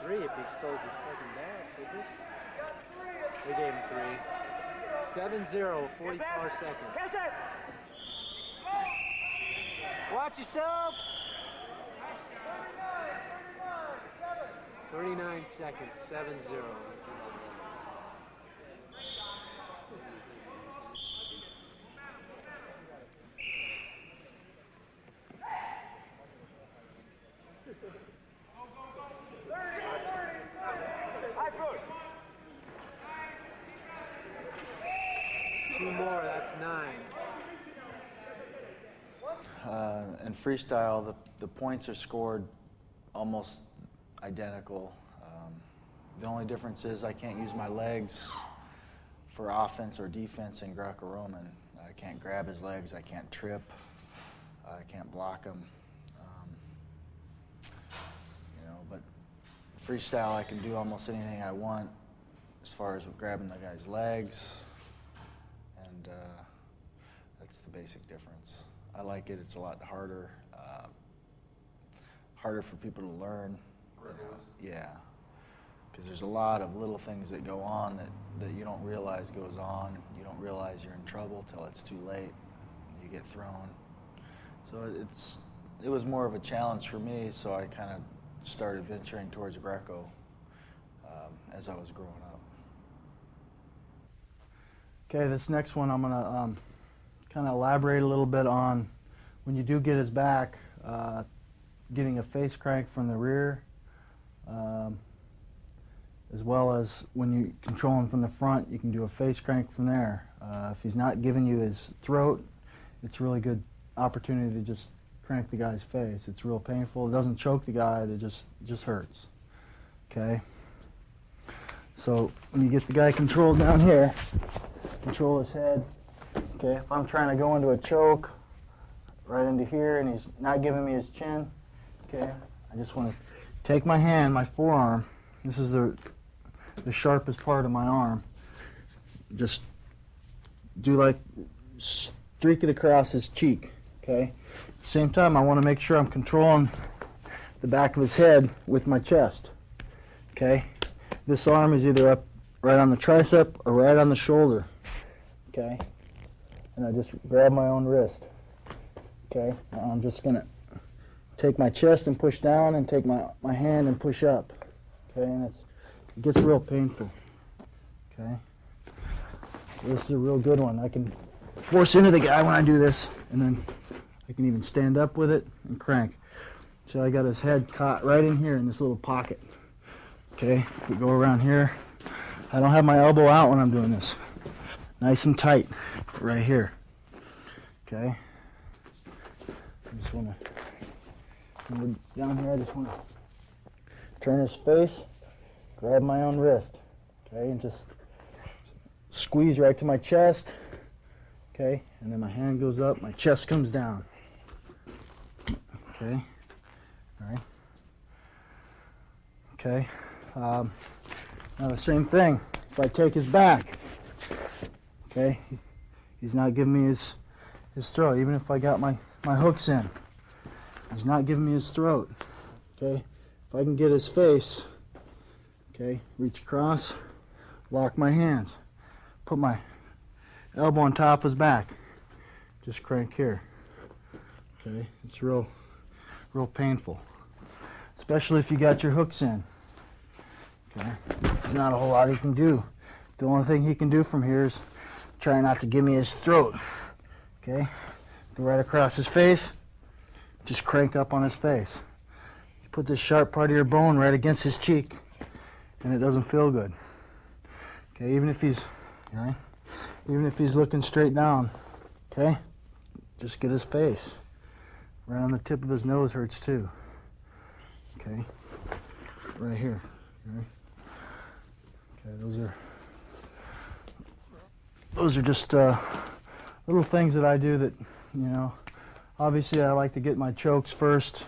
3 if he exposed his fucking back, didn't he? They gave him 3. 7-0, 44 seconds. Watch yourself! 39 seconds, 7-0. Two more, that's 9. In freestyle, the points are scored almost identical. The only difference is I can't use my legs for offense or defense in Greco-Roman. I can't grab his legs, I can't trip, I can't block him. But freestyle, I can do almost anything I want as far as grabbing the guy's legs, and that's the basic difference. I like it. It's a lot harder for people to learn. Yeah, because there's a lot of little things that go on that you don't realize goes on. You don't realize you're in trouble till it's too late. You get thrown. So it was more of a challenge for me, so I kind of started venturing towards Greco as I was growing up. Okay, this next one I'm going to kind of elaborate a little bit on when you do get his back, getting a face crank from the rear, as well as when you control him from the front, you can do a face crank from there. If he's not giving you his throat, it's a really good opportunity to just crank the guy's face. It's real painful. It doesn't choke the guy, it just hurts. Okay? So when you get the guy controlled down here, control his head. Okay, if I'm trying to go into a choke right into here and he's not giving me his chin, okay, I just want to take my hand, my forearm, this is the sharpest part of my arm, just do like streak it across his cheek, okay? At the same time, I want to make sure I'm controlling the back of his head with my chest, okay? This arm is either up right on the tricep or right on the shoulder, okay? And I just grab my own wrist, okay? Now I'm just going to take my chest and push down and take my hand and push up, okay? And it gets real painful, okay? This is a real good one. I can force into the guy when I do this, and then I can even stand up with it and crank. So I got his head caught right in here in this little pocket, okay? We go around here. I don't have my elbow out when I'm doing this. Nice and tight right here, okay? I just want to, down here, I just want to turn his face, grab my own wrist, okay, and just squeeze right to my chest, okay, and then my hand goes up, my chest comes down, okay, all right, okay. Now the same thing, if I take his back, okay, he's not giving me his throat, even if I got my hooks in, he's not giving me his throat, okay. If I can get his face, okay, reach across, lock my hands, put my elbow on top of his back, just crank here, okay. It's real painful, especially if you got your hooks in, okay. There's not a whole lot he can do. The only thing he can do from here is try not to give me his throat, okay. Go right across his face, just crank up on his face. You put this sharp part of your bone right against his cheek, and it doesn't feel good, okay. Even if he's, all right, even if he's looking straight down, okay, just get his face. Right on the tip of his nose hurts too, okay, right here, okay. Okay, those are just little things that I do that, you know, obviously I like to get my chokes first,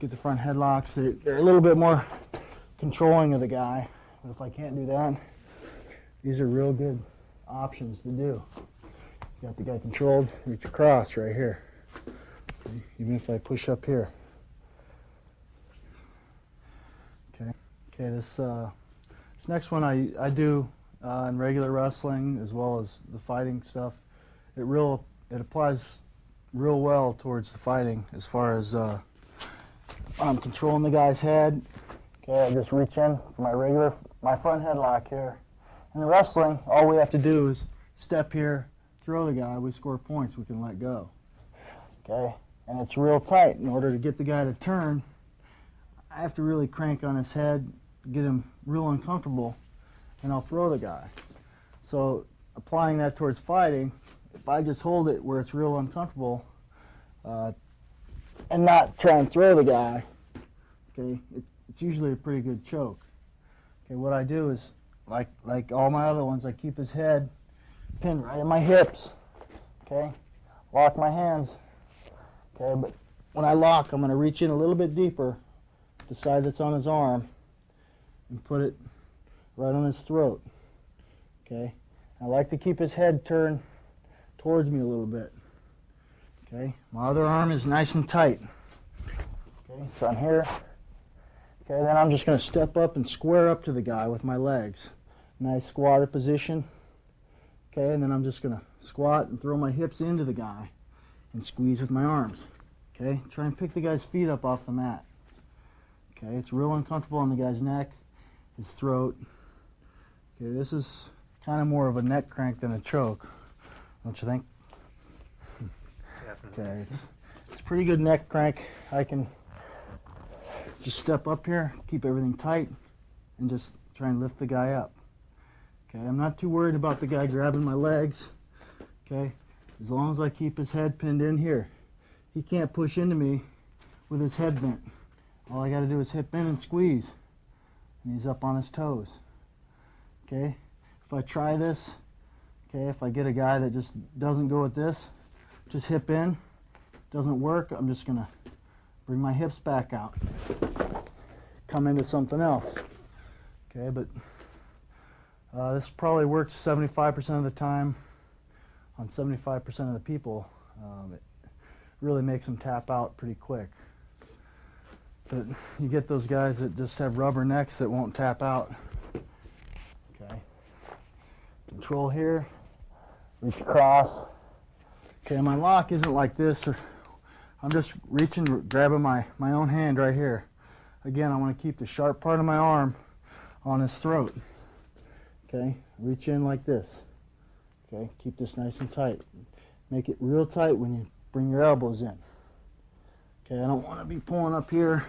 get the front headlocks. They're a little bit more controlling of the guy, but if I can't do that, these are real good options to do. You got the guy controlled, reach across right here, okay. Even if I push up here, okay. Okay, this next one I do in regular wrestling as well as the fighting stuff. It applies real well towards the fighting as far as I'm controlling the guy's head. Okay, I just reach in for my front headlock here. In the wrestling, all we have to do is step here, throw the guy, we score points, we can let go. Okay, and it's real tight. In order to get the guy to turn, I have to really crank on his head, get him real uncomfortable, and I'll throw the guy. So applying that towards fighting, if I just hold it where it's real uncomfortable and not try and throw the guy, okay, it's usually a pretty good choke. Okay, what I do is, like all my other ones, I keep his head pinned right in my hips, okay, lock my hands, okay, but when I lock, I'm going to reach in a little bit deeper, the side that's on his arm, and put it right on his throat, okay. I like to keep his head turned towards me a little bit, okay. My other arm is nice and tight, okay, so I'm here. Okay, then I'm just going to step up and square up to the guy with my legs. Nice squatter position. Okay, and then I'm just going to squat and throw my hips into the guy and squeeze with my arms. Okay, try and pick the guy's feet up off the mat. Okay, it's real uncomfortable on the guy's neck, his throat. Okay, this is kind of more of a neck crank than a choke, don't you think? Definitely. Okay, it's a pretty good neck crank. I can just step up here, keep everything tight, and just try and lift the guy up. Okay, I'm not too worried about the guy grabbing my legs. Okay, as long as I keep his head pinned in here. He can't push into me with his head bent. All I got to do is hip in and squeeze, and he's up on his toes. Okay, if I try this, okay, if I get a guy that just doesn't go with this, just hip in, doesn't work, I'm just going to bring my hips back out, come into something else. Okay, but this probably works 75% of the time on 75% of the people. It really makes them tap out pretty quick. But you get those guys that just have rubber necks that won't tap out. Okay, control here, reach across. Okay, my lock isn't like this, or I'm just reaching, grabbing my own hand right here. Again, I want to keep the sharp part of my arm on his throat. Okay, reach in like this. Okay, keep this nice and tight. Make it real tight when you bring your elbows in. Okay, I don't want to be pulling up here.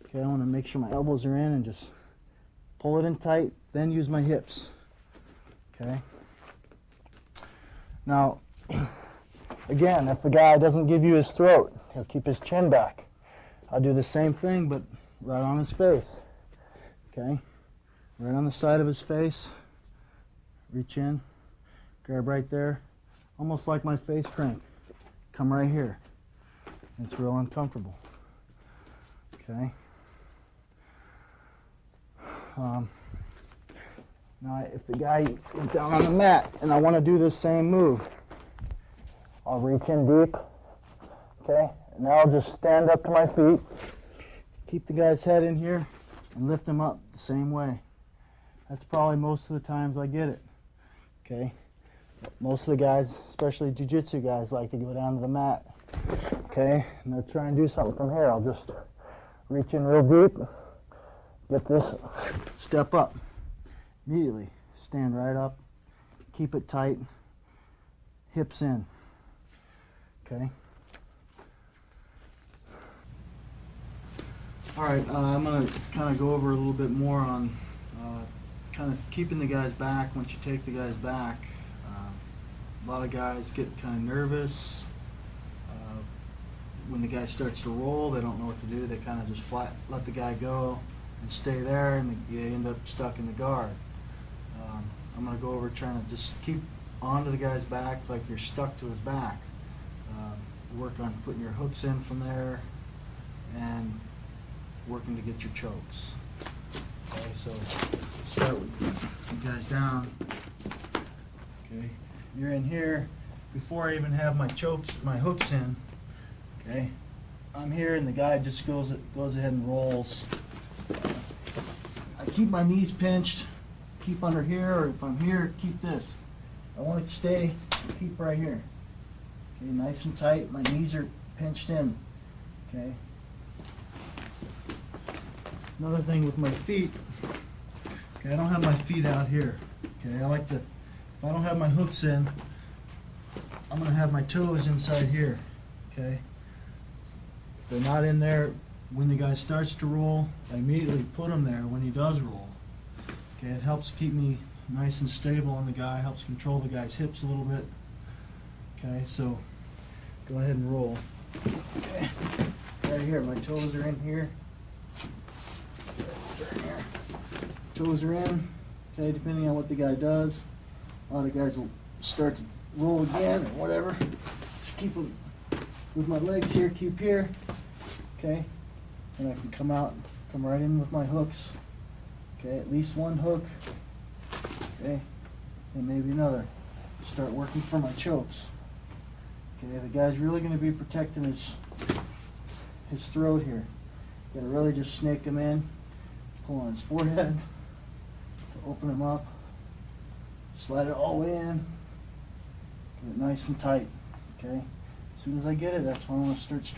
Okay, I want to make sure my elbows are in and just pull it in tight, then use my hips. Okay. Now, again, if the guy doesn't give you his throat, he'll keep his chin back. I'll do the same thing, but right on his face. Okay? Right on the side of his face. Reach in, grab right there, almost like my face crank. Come right here. It's real uncomfortable. Okay? Now, if the guy is down on the mat and I want to do this same move, I'll reach in deep, okay? And now I'll just stand up to my feet, keep the guy's head in here, and lift him up the same way. That's probably most of the times I get it, okay? Most of the guys, especially Jiu Jitsu guys, like to go down to the mat, okay? And they'll try and do something from here. I'll just reach in real deep, get this, step up. Immediately, stand right up, keep it tight, hips in, okay? All right, I'm going to kind of go over a little bit more on kind of keeping the guys back once you take the guys back. A lot of guys get kind of nervous. When the guy starts to roll, they don't know what to do. They kind of just flat let the guy go and stay there, and you end up stuck in the guard. I'm going to go over trying to just keep onto the guy's back like you're stuck to his back. Work on putting your hooks in from there and working to get your chokes. Okay, so start with you guys down. Okay, you're in here. Before I even have my hooks in, okay, I'm here and the guy just goes ahead and rolls keep my knees pinched, keep under here, or if I'm here, keep this. I want it to stay, keep right here. Okay, nice and tight. My knees are pinched in. Okay. Another thing with my feet, okay, I don't have my feet out here. Okay, I like to, if I don't have my hooks in, I'm gonna have my toes inside here. Okay. If they're not in there, when the guy starts to roll, I immediately put him there when he does roll. Okay, it helps keep me nice and stable on the guy, helps control the guy's hips a little bit. Okay, so go ahead and roll. Okay. Right here, my toes are in here. Toes are in. Okay, depending on what the guy does. A lot of guys will start to roll again or whatever. Just keep them with my legs here, keep here. Okay, and I can come out, come right in with my hooks. Okay, at least one hook. Okay, and maybe another. Start working for my chokes. Okay, the guy's really going to be protecting his throat here. Got to really just snake him in, pull on his forehead, open him up, slide it all the way in, get it nice and tight. Okay, as soon as I get it, that's when I'm going to start stretching.